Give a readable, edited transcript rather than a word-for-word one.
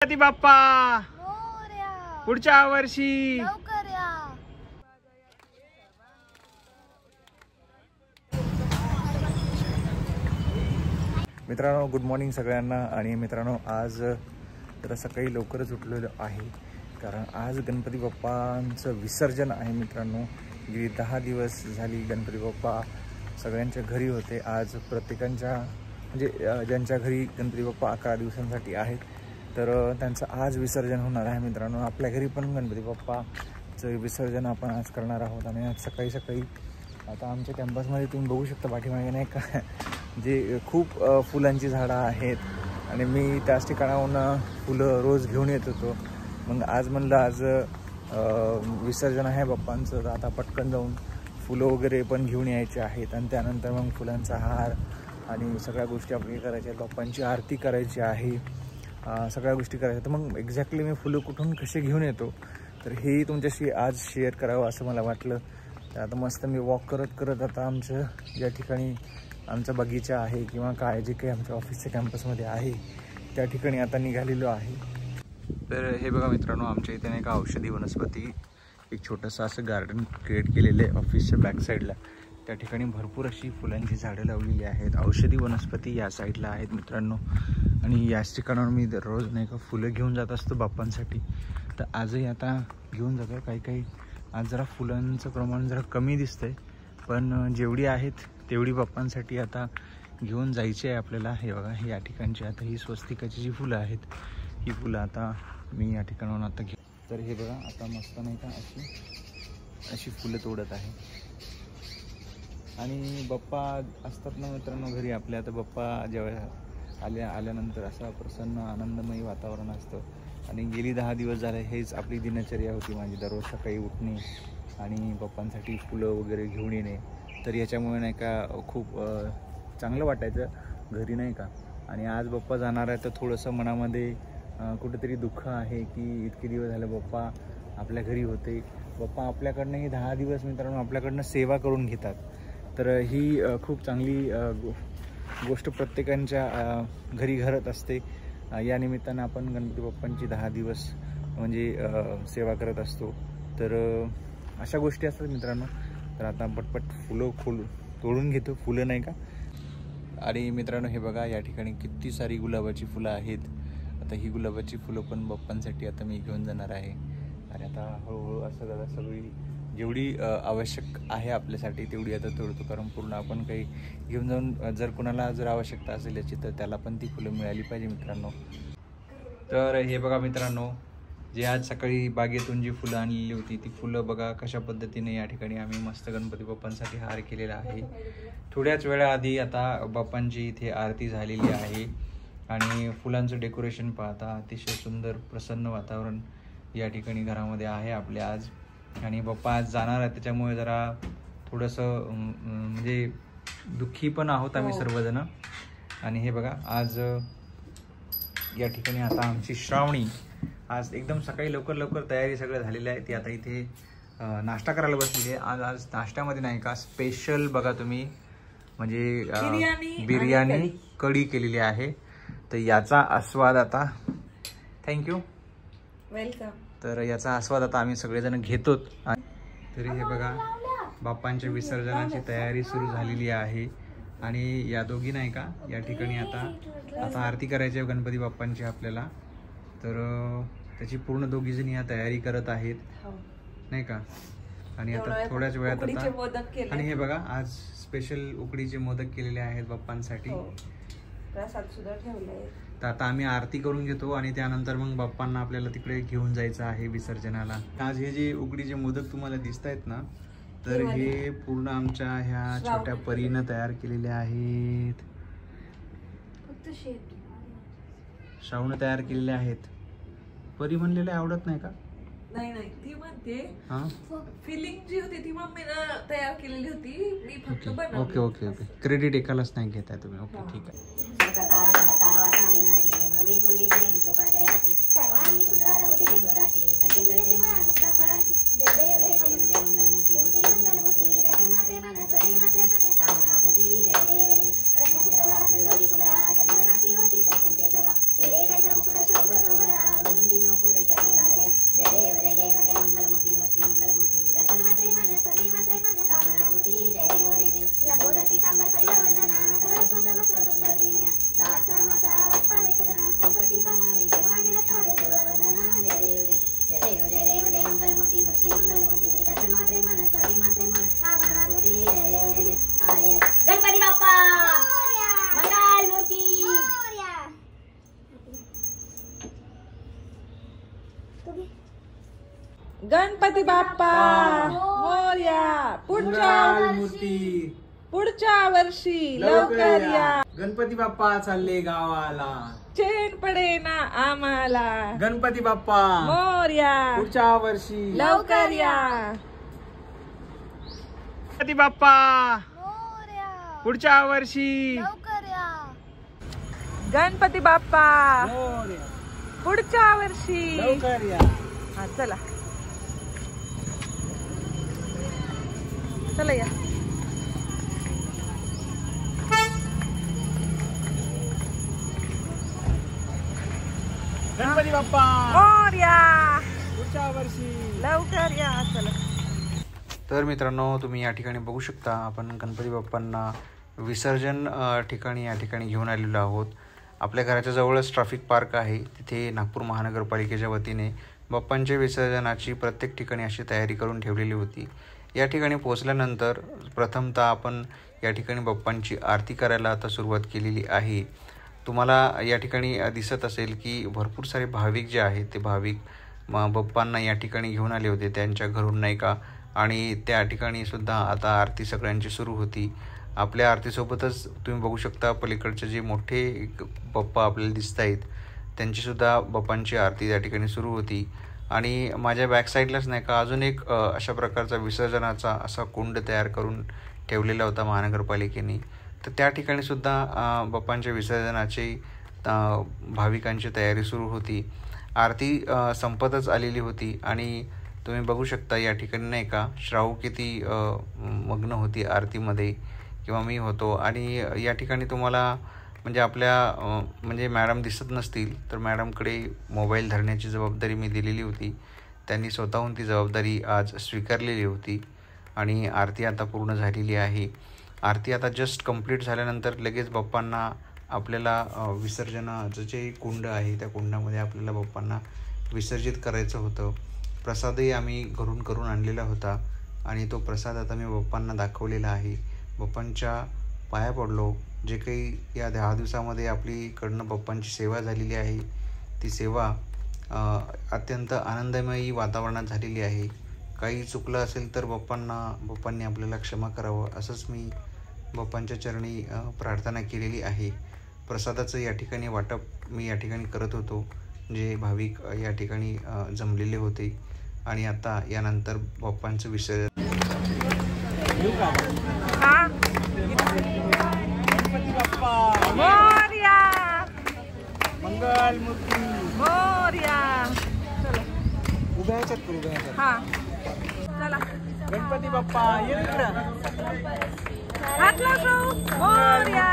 गणपती बाप्पा मोरया. पुढच्या वर्षी लवकर या. मित्रांनो, गुड मॉर्निंग सगळ्यांना. आणि मित्रांनो, आज तर सकाळी लवकरच उठलेलो आहे, कारण आज गणपती बाप्पांचं विसर्जन आहे. मित्रांनो, गेली 10 दिवस झाली गणपती बाप्पा सगळ्यांच्या घरी होते. आज प्रत्येकांच्या म्हणजे ज्यांच्या घरी गणपती बाप्पा 11 दिवसांसाठी आहेत, तर त्यांचं आज विसर्जन होणार आहे. मित्रांनो, आपल्या घरी पण गणपती बाप्पाचं विसर्जन आपण आज करणार आहोत. आणि आज सकाळी सकाळी आता आमच्या कॅम्पसमध्ये तुम्ही बघू शकता पाठीमागे नाही का, जे खूप फुलांची झाडं आहेत. आणि मी त्याच ठिकाणाहून फुलं रोज घेऊन येत होतो. मग आज म्हणलं आज विसर्जन आहे बाप्पांचं, तर आता पटकन जाऊन फुलं वगैरे पण घेऊन यायचे आहेत. आणि त्यानंतर मग फुलांचा हार आणि सगळ्या गोष्टी आपल्याला करायच्या आहेत. बाप्पांची आरती करायची आहे, सगळ्या गोष्टी करायच्या. तर मग एक्झॅक्टली मी फुलं कुठून कसे घेऊन येतो, तर हेही तुमच्याशी आज शेअर करावं असं मला वाटलं. तर आता मस्त मी वॉक करत करत आता आमचं ज्या ठिकाणी आमचा बगीचा आहे किंवा काय जे काही आमच्या ऑफिसच्या कॅम्पसमध्ये आहे त्या ठिकाणी आता निघालेलो आहे. तर हे बघा मित्रांनो, आमच्या इथे नाही का औषधी वनस्पती एक छोटंसं असं गार्डन क्रिएट केलेलं आहे ऑफिसच्या बॅक साईडला. त्या ठिकाणी भरपूर अशी फुलांची झाडं लावलेली आहेत. औषधी वनस्पती या साईडला आहेत मित्रांनो. आणि याच ठिकाणावर मी दररोज नाही का फुलं घेऊन जात असतो बाप्पांसाठी. तर आजही आता घेऊन जातो. काही आज जरा फुलांचं प्रमाण जरा कमी दिसतंय, पण जेवढी आहेत तेवढी बाप्पांसाठी आता घेऊन जायची आहे आपल्याला. हे बघा, हे या ठिकाणची आता ही स्वस्तिकाची जी फुलं आहेत, ही फुलं आता मी या ठिकाणाहून आता तर हे बघा, आता मस्त नाही का अशी फुलं तोडत आहे. आणि बाप्पा असतात ना मित्रांनो घरी आपल्या, तर बाप्पा जेव्हा आल्यानंतर असा प्रसन्न आनंदमयी वातावरण असतं. आणि गेली 10 दिवस झाले हेच आपली दिनचर्या होती माझी, दररोज सकाळी उठणे आणि बाप्पांसाठी फुलं वगैरे घेऊन येणे. तर याच्यामुळे नाही का खूप चांगलं वाटायचं घरी नाही का. आणि आज बाप्पा जाणार आहे, तर थोडंसं मनामध्ये कुठेतरी दुःख आहे की इतके दिवस झाले बाप्पा आपल्या घरी होते. बाप्पा आपल्याकडनं ही 10 दिवस मित्रांनो आपल्याकडनं सेवा करून घेतात. तर ही खूप चांगली गोष्ट प्रत्येकांच्या घरी घडत असते. या निमित्तानं आपण गणपती बाप्पांची 10 दिवस म्हणजे सेवा करत असतो. तर अशा गोष्टी असतात मित्रांनो. तर आता पटपट फुलं तोडून घेतो, फुलं नाही का. आणि मित्रांनो, हे बघा, या ठिकाणी किती सारी गुलाबाची फुलं आहेत. आता ही गुलाबाची फुलं पण बाप्पांसाठी आता मी घेऊन जाणार आहे. आणि आता हळूहळू असं सगळी जेवढी आवश्यक आहे आपल्यासाठी तेवढी आता तोडतो, कारण पूर्ण आपण काही घेऊन जाऊन जर कोणाला जर आवश्यकता असेल याची, तर त्याला पण ती फुलं मिळाली पाहिजे मित्रांनो. तर हे बघा मित्रांनो, जे आज सकाळी बागेतून जी फुलं आणलेली होती ती फुलं बघा कशा पद्धतीने या ठिकाणी आम्ही मस्त गणपती बाप्पांसाठी हार केलेला आहे. थोड्याच वेळाआधी आता बाप्पांची इथे आरती झालेली आहे. आणि फुलांचं डेकोरेशन पाहता अतिशय सुंदर प्रसन्न वातावरण या ठिकाणी घरामध्ये आहे आपल्या आज. आणि बाप्पा आज जाणार आहे, त्याच्यामुळे जरा थोडंसं म्हणजे दुःखी पण आहोत आम्ही सर्वजण. आणि हे बघा, आज या ठिकाणी आता आमची श्रावणी आज एकदम सकाळी लवकर तयारी सगळं झालेली आहे. ती आता इथे नाश्ता करायला बसलेली आहे. आज नाश्त्यामध्ये नाही का स्पेशल बघा तुम्ही म्हणजे बिर्याणी कढी केलेली आहे. तर याचा आस्वाद आता थँक्यू वेलकम. तर याचा आस्वाद आता आम्ही सगळेजण घेतो. तरी हे बघा, बाप्पांच्या विसर्जनाची तयारी सुरू झालेली आहे. आणि या दोघी नाही का या ठिकाणी आता आरती करायची आहे गणपती बाप्पांची आपल्याला. तर त्याची पूर्ण दोघीजणी या तयारी करत आहेत नाही का. आणि आता थोड्याच वेळात आता आणि हे बघा, आज स्पेशल उकडीचे मोदक केलेले आहेत बाप्पांसाठी. प्रसाद सुद्धा ठेवलाय. तर आता आम्ही आरती करून घेतो आणि त्यानंतर मग बाप्पांना आपल्याला तिकडे घेऊन जायचं आहे विसर्जनाला. आज हे जे उकडीचे मोदक तुम्हाला दिसत आहेत ना, तर हे पूर्ण आमच्या ह्या छोट्या परीनं तयार केलेले आहेत. श्रावण तयार केलेले आहेत. परी म्हणलेले आवडत नाही का? नाही, ती म्हणते फिलिंग जी होती ती मम्मीनं तयार केलेली होती, मी फक्त बनवली. ओके क्रेडिट एकालाच नाही घेताय तुम्ही. ओके, ठीक आहे. गौरी कुमार चंद्रनाथी होती कुमकुम केशवला, हे गायचा मुकुट शोभ शोभरा. गणपती बाप्पा मोरया. पुढच्या वर्षी लवकर या. गणपती बाप्पा चालले गावाला. चेन पडे ना आम्हाला. गणपती बाप्पा मोरया. पुढच्या वर्षी लवकर या. गणपती बाप्पा पुढच्या वर्षी गणपती बाप्पा पुढच्या वर्षी लवकर या. हा चला चला या. गणपती बाप्पा मोरया. पुढच्या वर्षी लवकर या. चला. तर मित्रांनो, तुम्ही या ठिकाणी बघू शकता, आपण गणपती बाप्पांना विसर्जन ठिकाणी या ठिकाणी घेऊन आलेलो आहोत. आपल्या घराच्या जवळच ट्रॅफिक पार्क आहे. तिथे नागपूर महानगरपालिकेच्या वतीने बाप्पांच्या विसर्जनाची प्रत्येक ठिकाणी अशी तयारी करून ठेवलेली होती. या ठिकाणी पोहोचल्यानंतर प्रथमतः आपण या ठिकाणी बाप्पांची आरती करायला आता सुरुवात केलेली आहे. तुम्हाला या ठिकाणी दिसत असेल की भरपूर सारे भाविक जे आहेत ते भाविक बाप्पांना या ठिकाणी घेऊन आले होते त्यांच्या घरून, नाही का. आणि त्या ठिकाणी सुद्धा आता आरती सगळ्यांची सुरू होती. आपल्या आरतीसोबतच तुम्ही बघू शकता पलीकडचे जे मोठे बाप्पा आपल्याला दिसत आहेत त्यांचीसुद्धा बाप्पांची आरती त्या ठिकाणी सुरू होती. आणि माझ्या बॅकसाईडलाच नाही का अजून एक अशा प्रकारचा विसर्जनाचा असा कुंड तयार करून ठेवलेला होता महानगरपालिकेने. तर त्या ठिकाणी सुद्धा बाप्पांच्या विसर्जनाची भाविकांची तयारी सुरू होती. आरती संपतच आलेली होती आणि तुम्ही बघू शकता या ठिकाणी नाही का श्रावू किती मग्न होती आरतीमध्ये, किंवा मी होतो. आणि या ठिकाणी तुम्हाला म्हणजे आपल्या म्हणजे मॅडम दिसत नसतील तर मॅडमकडे मोबाईल धरण्याची जबाबदारी मी दिलेली होती. त्यांनी स्वतःहून ती जबाबदारी आज स्वीकारलेली होती. आणि आरती आता पूर्ण झालेली आहे. आरती आता जस्ट कंप्लीट झाल्यानंतर लगेच बाप्पांना आपल्याला विसर्जनाचं जे कुंड आहे त्या कुंडामध्ये आपल्याला बाप्पांना विसर्जित करायचं होतं. प्रसादही आम्ही घरून करून आणलेला होता आणि तो प्रसाद आता मी बाप्पांना दाखवलेला आहे. बाप्पांच्या पाया पडलो. जे काही या 10 दिवसामध्ये आपलीकडनं बाप्पांची सेवा झालेली आहे ती सेवा अत्यंत आनंदमयी वातावरणात झालेली आहे. काही चुकलं असेल तर बाप्पांनी आपल्याला क्षमा करावं असंच मी बाप्पांच्या चरणी प्रार्थना केलेली आहे. प्रसादाचं या ठिकाणी वाटप मी या ठिकाणी करत होतो. जे भाविक या ठिकाणी जमलेले होते. आणि आता यानंतर बाप्पांचं विसर्जन. गणपती बाप्पा मोरया. मंगल मूर्ती मोरया. चला उभ्या ह्याच्यात करू, उभ्या ह्याच्यात. हा चला. गणपती बाप्पा ये इकडं. हात लावतो. मोरया.